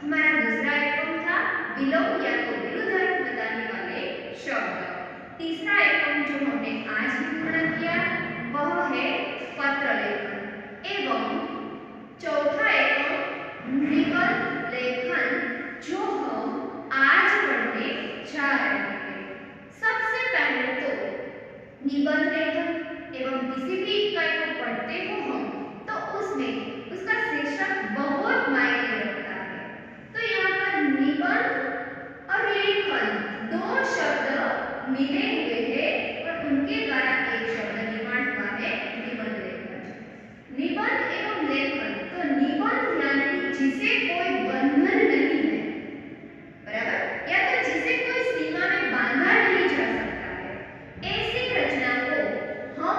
हमारा दूसरा एकम था विलोम या तो विरुद्धार्थ बताने वाले शब्द। तीसरा एकम जो हमने आज ही पूर्ण किया वह है पत्र लेखन एवं चौथा एकम निबंध लेखन जो हम आज पढ़ने जा रहे हैं। सबसे पहले तो निबंध लेखन एवं किसी भी इकाई को पढ़ते हो हम तो उसमें उसका शीर्षक बहुत मायने रखता है। तो यहाँ पर निबंध और लेखन दो शब्द मिले हुए हैं और उनके द्वारा एक शब्द निर्माण हुआ है निबंध लेखन। निबंध एवं लेखन तो निबंध यानी जिसे कोई बंधन नहीं है, बराबर, या तो जिसे कोई सीमा में बांधा नहीं जा सकता है, ऐसी रचना को हम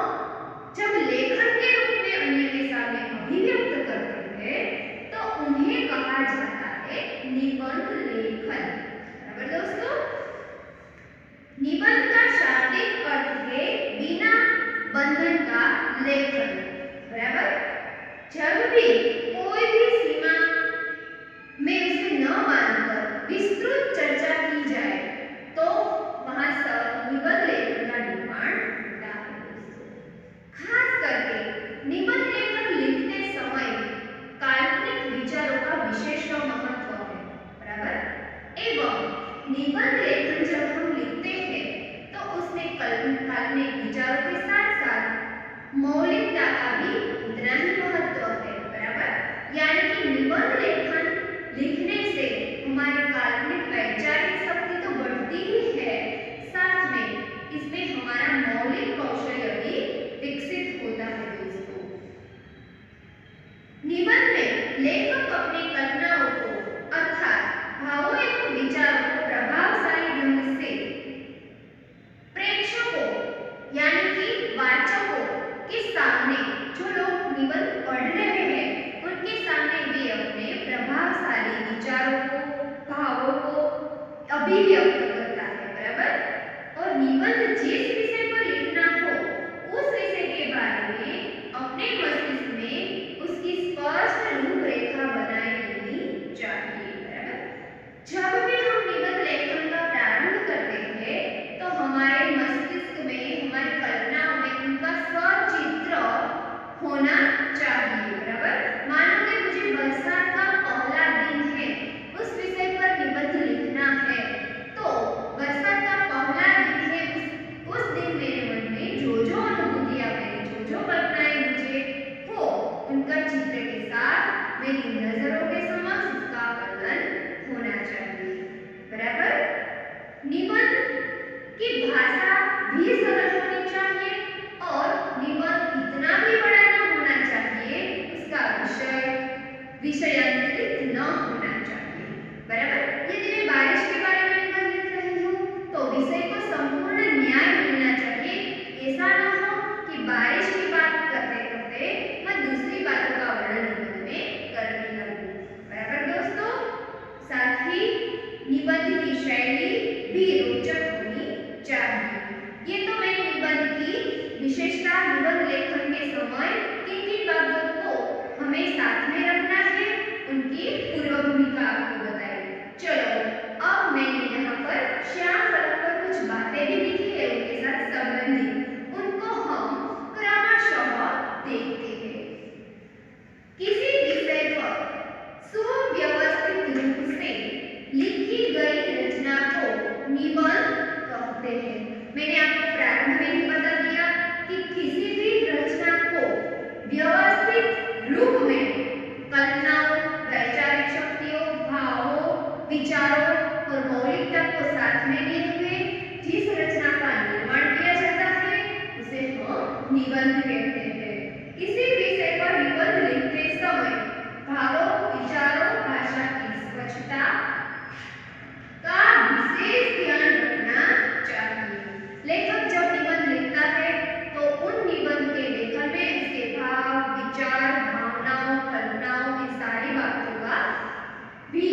जब लेखन के रूप में अन्य के सामने अभिव्यक्त करते हैं तो उन्हें कहा जाता है निबंध लेखन। बराबर दोस्तों, निबंध का शाब्दिक अर्थ है बिना बंधन का लेखन। बराबर, जब भी कोई भी सीमा में उसे न बांधकर विस्तृत चर्चा की जाए तो वहां निबंध लेखन का निर्माण होता है। खास करके निबंध लेखन लिखते समय काल्पनिक विचारों का विशेष महत्व है। बराबर, एवं निबंध लेखन जब हम लिखते हैं तो उसमें काल्पनिक विचारों के साथ साथ मौलिकता का भी उतना ही महत्व है। बराबर, यानी कि निबंध लेखन लिखने से हमारी काल्पनिक वैचारिक शक्ति तो बढ़ती ही है, साथ में इसमें हमारा मौलिक कौशल्य भी विकसित होता है। दोस्तों, निबंध में लेखक अपनी कल्पनाओं को अर्थात भावों एवं विचारों को प्रभावशाली ढंग से प्रेक्षकों यानी कि वाचकों के सामने, जो लोग निबंध पढ़ रहे हैं उनके सामने वे अपने प्रभावशाली विचारों को, भावों को अभिव्यक्त करता है। बराबर, और निबंध जिस विषय पर लिखना हो उस विषय के बारे में अपने मस्तिष्क में उसकी स्पष्ट रूपरेखा बनाए लेनी चाहिए। बराबर, जब भी हम निबंध लेखन का प्रारंभ करते हैं तो हमारे मस्तिष्क में, हमारी कल्पनाओं में उनका सचित्र होना चाहिए। बराबर, मानो कि मुझे बरसात का पहला दिन है, उस विषय पर निबंध लिखना है तो बरसात का पहला दिन है, उस दिन मेरे मन में जो जो अनुभूतियां, मेरी जो कल्पनाएं मुझे हो उनका चित्र के साथ मेरी नजरों के समक्ष उसका वर्णन होना चाहिए। बराबर, निबंध की भाषा भी सरल होनी चाहिए और निबंध इतना भी बड़ा न होना चाहिए, उसका विषयांतरित न होना चाहिए। बराबर, यदि मैं बारिश के बारे में निबंध लिख रही हूँ तो विषय को संपूर्ण न्याय मिलना चाहिए। ऐसा न हो कि बारिश की बात करते करते मैं दूसरी बातों का वर्णन निबंध में करने लगूं। बराबर दोस्तों, साथ ही निबंध की शैली भी रोचक होनी चाहिए। ये तो मैंने निबंध की विशेषता, निबंध लेखन के समय किन-किन बातों को हमें साथ में रखना है उनकी पूर्व भूमिका आपको बताई। चलो अब मैंने यहाँ पर श्याम फलक पर कुछ बातें भी लिखी है उनके साथ संबंधित, उनको हम क्रमशः देखते हैं। किसी विषय पर सुव्यवस्थित रूप से लिखी गई रचना को निबंध कहते हैं। मैंने आपको प्रारंभ में ही बता दिया कि किसी भी रचना को व्यवस्थित रूप में कल्पनाओं, वैचारिक शक्तियों, भावों, विचारों और मौलिकता को साथ में लिए हुए जिस रचना का निर्माण किया जाता है उसे हम निबंध कहते हैं। किसी विषय पर निबंध लिखते समय भावों, विचारों, भाषा की स्वच्छता का विशेष ध्यान रखना चाहिए। लेखक जब निबंध लिखता है तो उन निबंध के लेखन में उसके भाव, विचार, भावनाओं, कल्पनाओं, इन सारी बातों का भी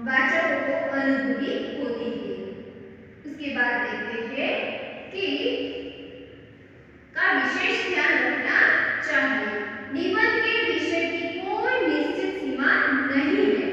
वाचकों को अनुभूति होती है। उसके बाद देखते हैं कि का विशेष ध्यान रखना चाहिए। निबंध के विषय की कोई निश्चित सीमा नहीं है।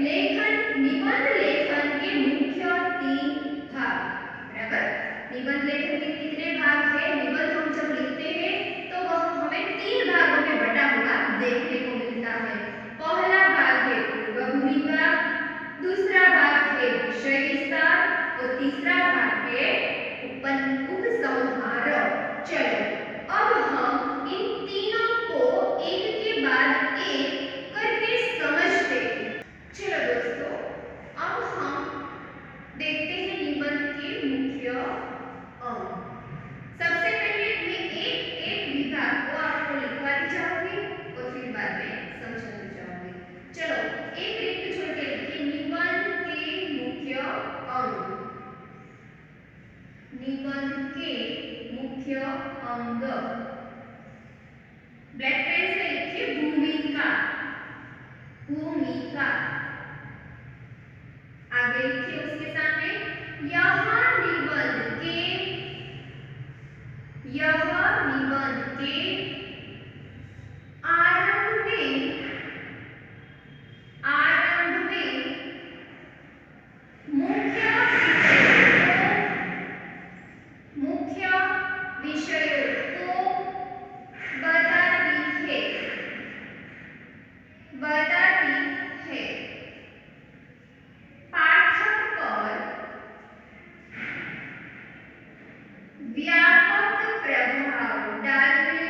लेखन निबंध लेखन के मुख्य 3 भाग। बराबर, निबंध लेखन के कितने भाग है? निबंध हम जब लिखते हैं तो वह हमें 3 भागों में बटा हुआ देखने को मिलता है। पहला भाग है पूर्व भूमिका, दूसरा भाग है विषय विस्तार और तीसरा भाग है उपसंहार। चलो अब हम इन तीनों को एक के बाद एक करके समझते हैं। चलो दोस्तों, अब हम देखते हैं निबंध के मुख्य अंग। सबसे पहले मैं एक एक विभाग को आपको लिखवाती जाऊंगी और फिर बाद में समझाती जाऊंगी। चलो एक रिक्त छोड़ के लिखिए निबंध के मुख्य अंग। निबंध के मुख्य अंग ब्लैक पेन से लिखिए भूमिका। भूमिका आगे लिखिए उसके सामने यह निबंध के आरंभ में मुख्य विषयों को बताती है। पाठक पर व्यापक प्रभाव डालने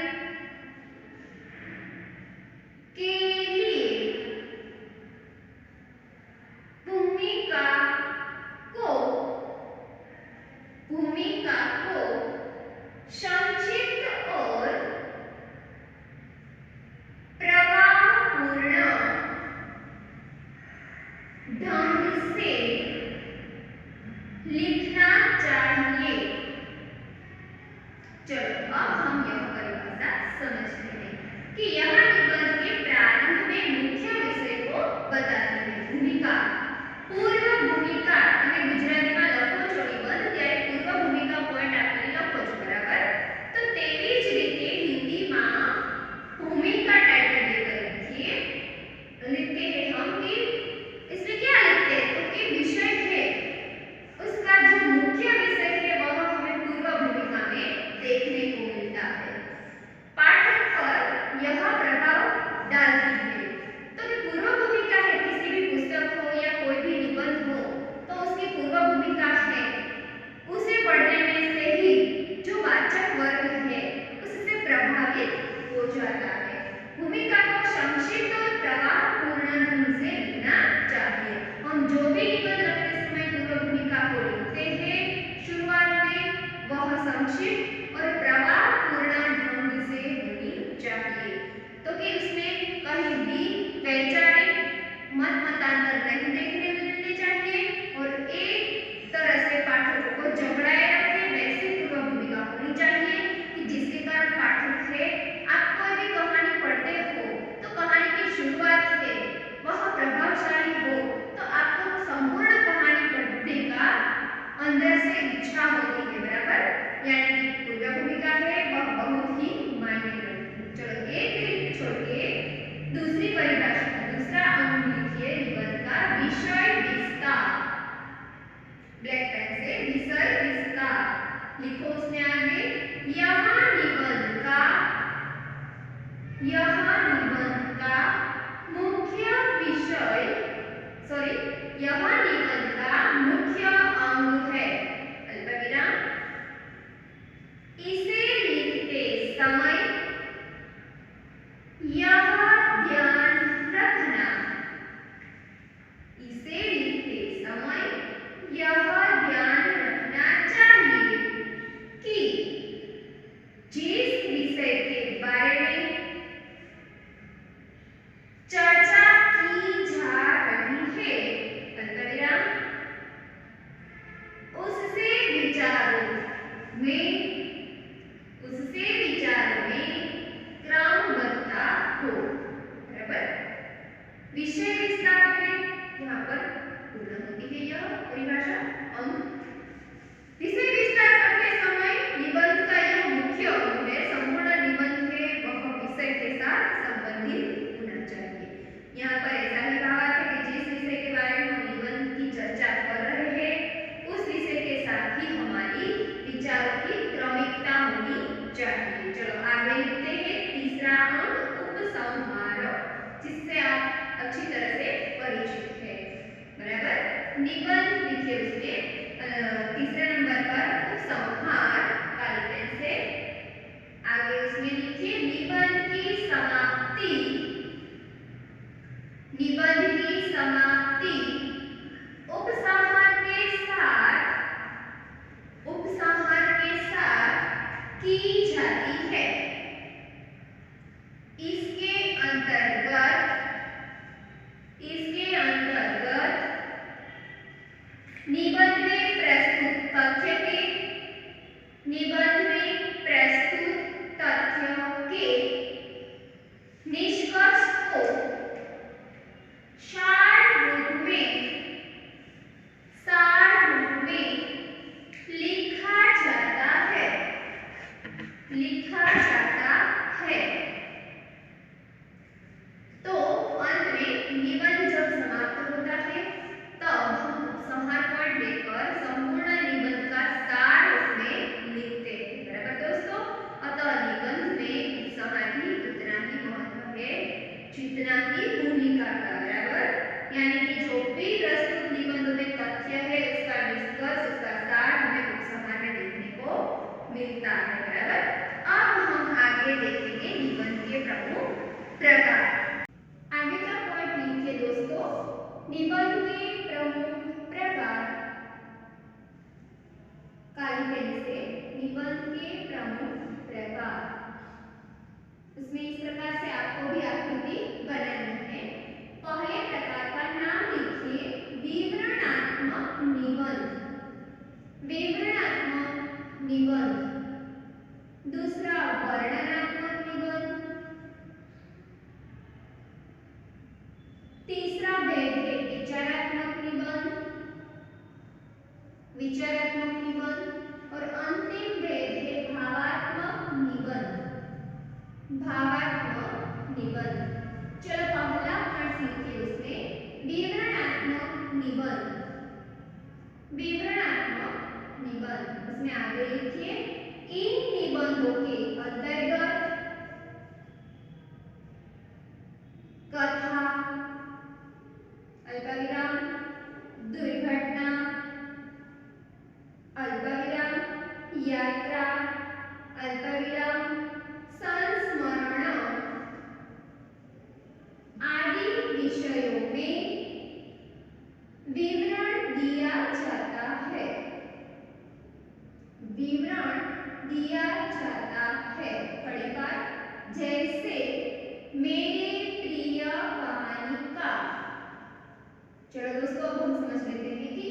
के लिए भूमिका को संक्षिप्त और प्रवाहपूर्ण ढंग से लिखना चाहिए। चलो अब हम यह परिभाषा समझते हैं कि यह निबंध के प्रारंभ में मुख्य विषय को बताती है। भूमिका, पूर्व भूमिका તમે ગુજરાતીમાં લખો છો નિબંધ ત્યારે પૂર્વ ભૂમિકા પોઈન્ટ આપીને લખો છો, બરાબર? તો તેવી જ રીતે हिंदीમાં भूमिका टाइटल देकर लिखते हैं हम कि इसमें क्या लिखते हैं? तो कि विषय है, उसका जो मुख्य विषय है वह हमें पूर्व भूमिका में देखने को मिलता है। पाठक पर यह प्रभाव डालती है। तो कि पूर्व भूमिका है, किसी भी पुस्तक हो या कोई भी निबंध हो तो उसकी पूर्व भूमिका है, उसे पढ़ने में से ही जो वाचक वर्ग है उससे प्रभावित हो जाता है। भूमिका को संक्षिप्त और प्रवाहपूर्ण ढंग से लिखना चाहिए। हम जो भी निबंध लिखते समय पूर्व भूमिका को लिखते हैं शुरुआत में, वह संक्षिप्त और प्रवाहपूर्ण ढंग से होनी चाहिए। तो कि उसमें कहीं भी वैचारिक मत मतांतर नहीं देखने मिलने चाहिए और एक तरह से पाठकों को जकड़ाए रखे वैसी पूर्व भूमिका होनी चाहिए कि जिसके कारण पाठक है, आप कोई भी कहानी पढ़ते हो तो कहानी की शुरुआत है वह प्रभावशाली हो तो आपको संपूर्ण कहानी पढ़ने का अंदर से इच्छा होती है। बराबर, यानी कि पूर्व भूमिका है वह बहुत ही मायने रखती है। चलो एक रिक्त छोड़ के दूसरी परिभाषा, दूसरा अंग लिखिए निबंध का विषय विस्तार। ब्लैक पेन से विषय विस्तार लिखो उसमें आगे यह निबंध का मुख्य विषय यह निबंध का मुख्य अंग है। अल्पविराम, इसे लिखते समय यह ध्यान रखना, इसे लिखते समय यह ध्यान रखना चाहिए कि जिस विषय के बारे में चर्चा की जा रही है, अल्पविराम, उससे विचारों में क्रमबद्धता हो। बराबर, विषय विस्तार में यहाँ पर निबंध लिखिए उसमें तीसरे नंबर पर उपसंहार काली पेन से। आगे उसमें लिखिए निबंध की समाप्ति। निबंध की समाप्ति उपसंहार के साथ की जाती है। इसके अंतर्गत निबंध में प्रस्तुत तथ्यों के निष्कर्ष को सार रूप में लिखा जाता है। तो अंत में निबंध जब समाप्त होता है तब हम उपसंहार पॉइंट देकर संपूर्ण निबंध का सार उसमें लिखते हैं। बराबर दोस्तों, अतः निबंध में उपसंहार भी उतना ही महत्व है जितना ही भूमिका का। बराबर, यानी कि जो भी प्रस्तुत निबंध में तथ्य है उसका निष्कर्ष, उसका सार हमें उपसंहार में देखने को मिलता है। बराबर, अब हम आगे देखेंगे निबंध के प्रमुख प्रकार। आगे का पॉइंट लिखिए दोस्तों, निबंध के प्रमुख प्रकार। काली पेन से निबंध के प्रमुख प्रकार। उसमें इस प्रकार से आपको भी आकृति बनानी है। पहले प्रकार का नाम लिखिए विवरणात्मक निबंध। दूसरा वर्णनात्मक निबंध। तीसरा भेद है विचारात्मक निबंध और अंतिम भेद है भावात्मक निबंध। चलो पहला पाठ सीखिए उसमें विवरणात्मक निबंध। उसमें आगे लिखिए इन निबंधों के अंतर्गत कथा, अल्पविराम, दुर्घटना, अल्पविराम, यात्रा, अल्पविराम, संस्मरण आदि विषयों में विवरण दिया जाता है। खड़ी बात, जैसे मेरे प्रिय कहानीकार। चलो दोस्तों, अब हम समझ लेते हैं कि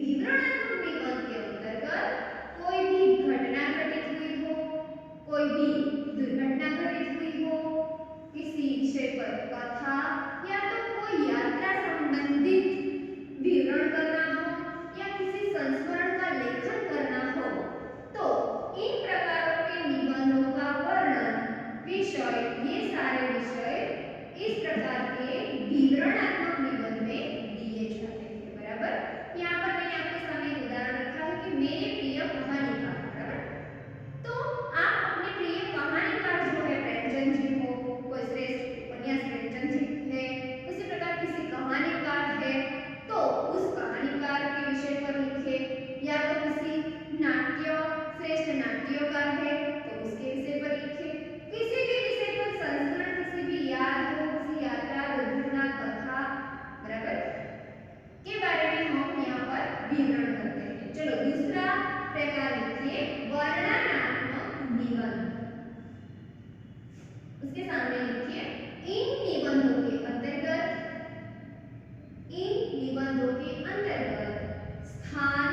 विवरणात्मक निबंध के अंतर्गत कोई भी घटना घटित हुई हो, कोई भी दुर्घटना घटित हुई हो, किसी विषय पर कथा या तो कोई यात्रा संबंधित विवरण करना हो या किसी संस्मरण का लेखन करना हो, तो इन प्रकारों के निबंधों का वर्णन, विषय, ये सारे विषय इस प्रकार के विवरणात्मक निबंध में दिए जाते हैं। बराबर, यहाँ पर मैंने आपके सामने एक उदाहरण रखा है कि मेरे प्रिय कहानीकार। बराबर, तो आप अपने प्रिय कहानीकार जो है प्रेमचंद जी हो, कोई श्रेष्ठ उपन्यास प्रेमचंद जी है, उसी प्रकार किसी कहानीकार है तो उस कहानीकार के विषय पर लिखे, या तो किसी श्रेष्ठ नाट्यकार है तो उसके विषय पर लिखे। किसी भी विषय पर संस्मरण, किसी भी याद हो, किसी यात्रा, दुर्घटना, कथा, बराबर, के बारे में हम यहाँ पर विवरण करते हैं। चलो दूसरा प्रकार लिखिए वर्णनात्मक निबंध। उसके सामने लिखिए इन निबंधों के अंतर्गत स्थान,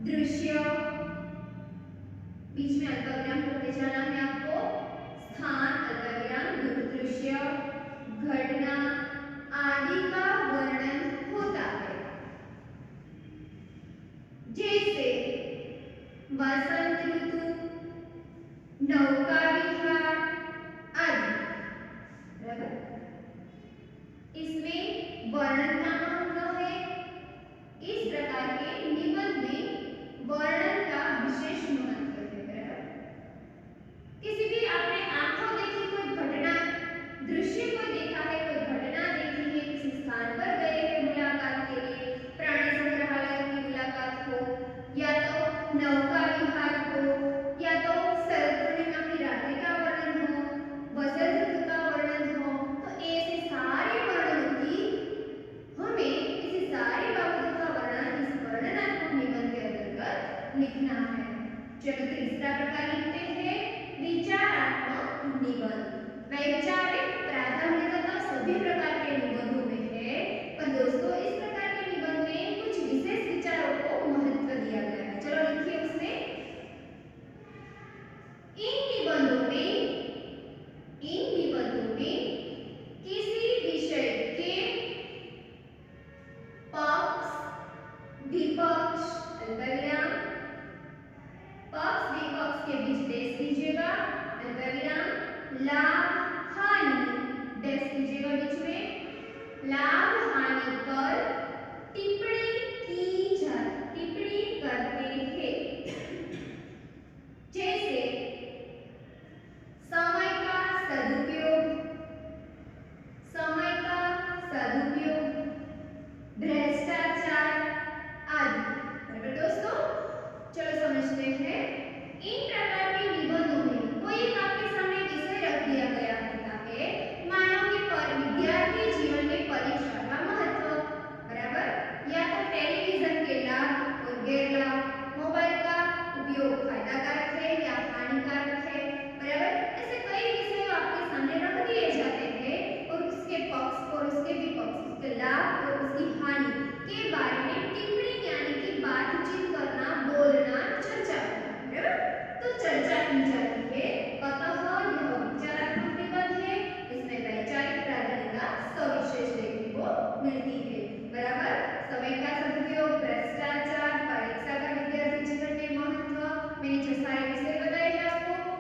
दृश्य, बीच में अल्पविराम करके जाना है आपको, स्थान, अल्पविराम, दृश्य, घटना आदि का वर्णन होता है। जैसे वसंत ऋतु, नौका विहार आदि। इसमें वर्णन का महत्व है। इस प्रकार के निबंध में वर्णन का विशेष महत्व है। किसी भी आपने आंखों देखी कोई घटना, दृश्य को देखा है, कोई घटना देखी है, किसी स्थान पर गए हैं मुलाकात के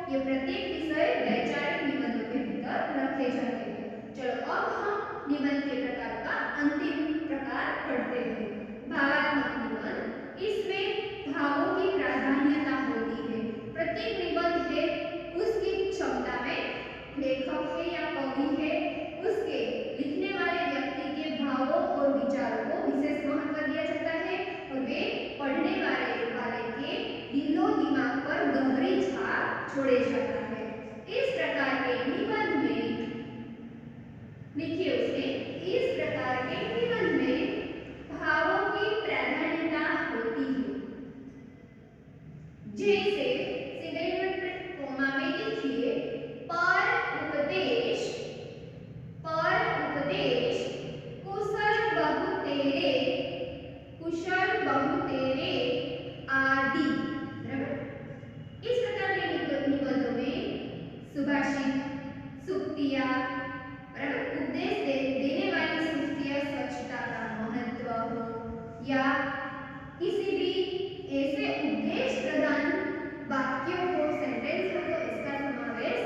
ये प्रत्येक विषय वैचारिक निबंधों के भीतर रखे जाते हैं। चलो अब हम निबंध के प्रकार का अंतिम प्रकार पढ़ते हैं, भावात्मक निबंध। इसमें भावों की प्राधान्यता होती है। प्रत्येक निबंध है उसकी क्षमता में, लेखक है या कवि है उसके लिखने वाले व्यक्ति के भावों और विचारों को विशेष महत्व दिया जाता है और वे पढ़ने वाले के दिलो दिमाग पर गहरी छाप छोड़े जाता है। इस प्रकार के निबंध में लिखिए उसने, इस प्रकार के निबंध में भावों की प्राधान्यता होती है। जैसे सीधे कोमा में लिखिए, पर उपदेश कुशल बहु तेरे आदि। बराबर। इस प्रकार के निबंधों में सुभाषित, सूक्तियां, बराबर, उपदेश देने वाली सूक्तियां स्वच्छता का महत्व हो या किसी भी ऐसे उपदेश प्रदान वाक्यों को, सेंटेंस हो, तो इसका समावेश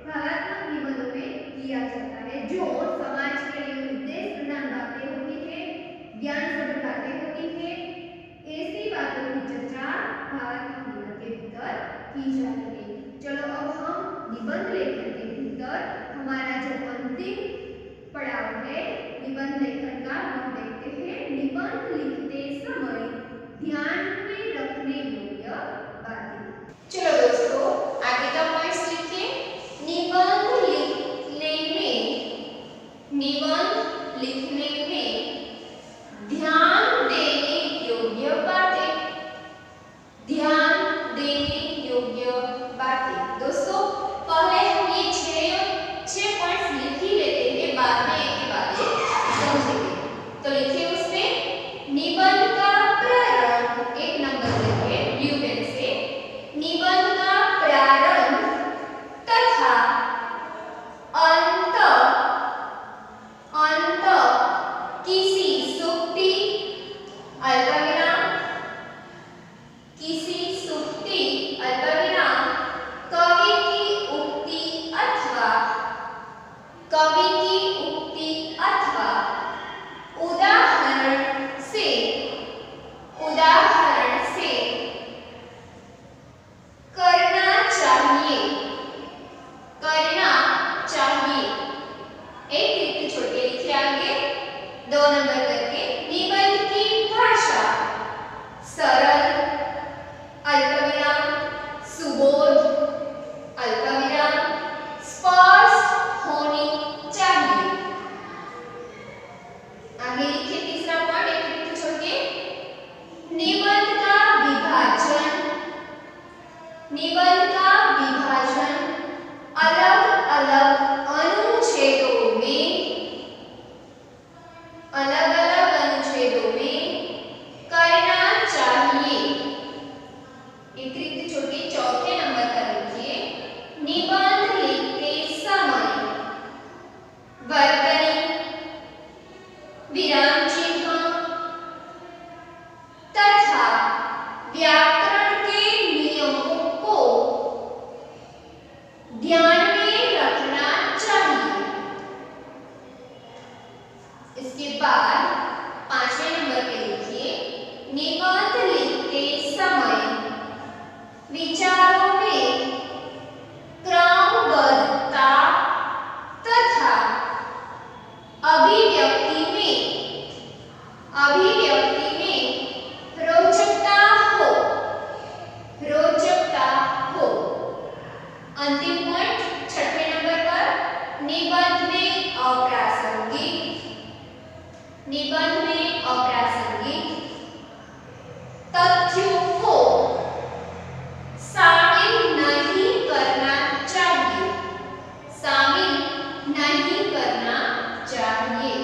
भावात्मक निबंधों में किया जाता है। जो समाज के लिए उपदेश प्रदान बातें होती है, ज्ञान सभी बातें होती है, ऐसी बातों की चर्चा भावात्मक निबंध के भीतर की जाती है। चलो अब हम निबंध लेखन के भीतर हमारा जो अंतिम पड़ाव है निबंध लेखन का, वह देखते हैं। निबंध लिखते समय ध्यान में रखने योग्य बातें। चलो दोस्तों आगे का पॉइंट्स लिखिए। निबंध लिखने में ध्यान देने योग्य बातें, ध्यान देने योग्य बातें। दोस्तों पहले हम ये छह पॉइंट्स लिख ही लेते हैं, बाद में एक बातें समझेंगे। तो लिखिए उसमें, निबंध का प्रारंभ, एक नंबर लिखिए ब्लू पेन से, निबंध का प्रारंभ तथा अंत किसी सूक्ति, अल्पविराम, किसी सूक्ति, अल्पविराम, कवि की उक्ति अथवा उदाहरण से करना चाहिए। एक लिख छोड़ के लिखिए आगे 2 नंबर करके। निबंध की भाषा सरल, अल्पविराम, सुबोध, अल्पविराम, स्पष्ट होनी चाहिए। आगे लिखिए तीसरा पॉइंट, एक लिख छोड़ के, निबंध का विभाजन अलग अलग अनुच्छेदों में करना चाहिए। एक लिख छोड़ के चौथे नंबर पर लिखिए, निबंध लिखते समय वर्तनी, विराम चिन्ह तथा व्याकरण के नियमों को ध्यान में रखना चाहिए। इसके बाद 5वें नंबर पे लिखिए, निबंध लिखते समय विचारों में क्रमबद्धता तथा अभिव्यक्ति में रोचकता हो। अंतिम पॉइंट 6वें नंबर पर, निबंध में अप्रासंगिक तथ्यों को शामिल नहीं करना चाहिए।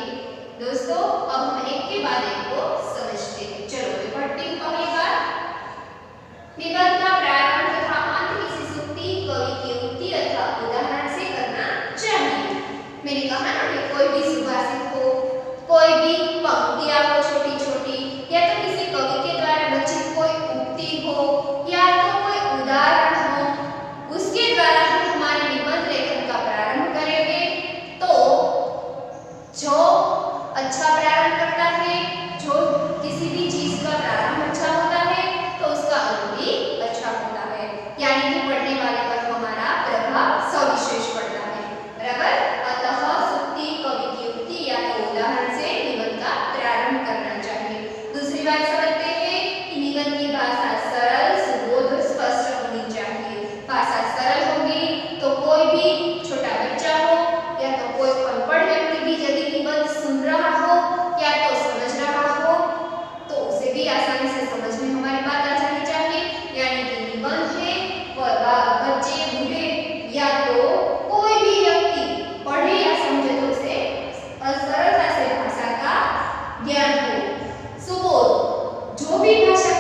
दोस्तों अब हम एक के बाद एक को समझते हैं। चलो पढ़ते हैं पहली बार। निबंध का प्रारंभ तथा अंत किसी सूक्ति, कवि की उक्ति अथवा उदाहरण से करना चाहिए। मैंने कहा ना कि कोई भी सुभाषित हो, कोई भी पंक्तियां हो छोटी छोटी, या तो किसी कवि के द्वारा रचित कोई उक्ति हो या तो कोई उदाहरण हो, उसके द्वारा ज्ञान हो। सुबोध, जो भी भाषा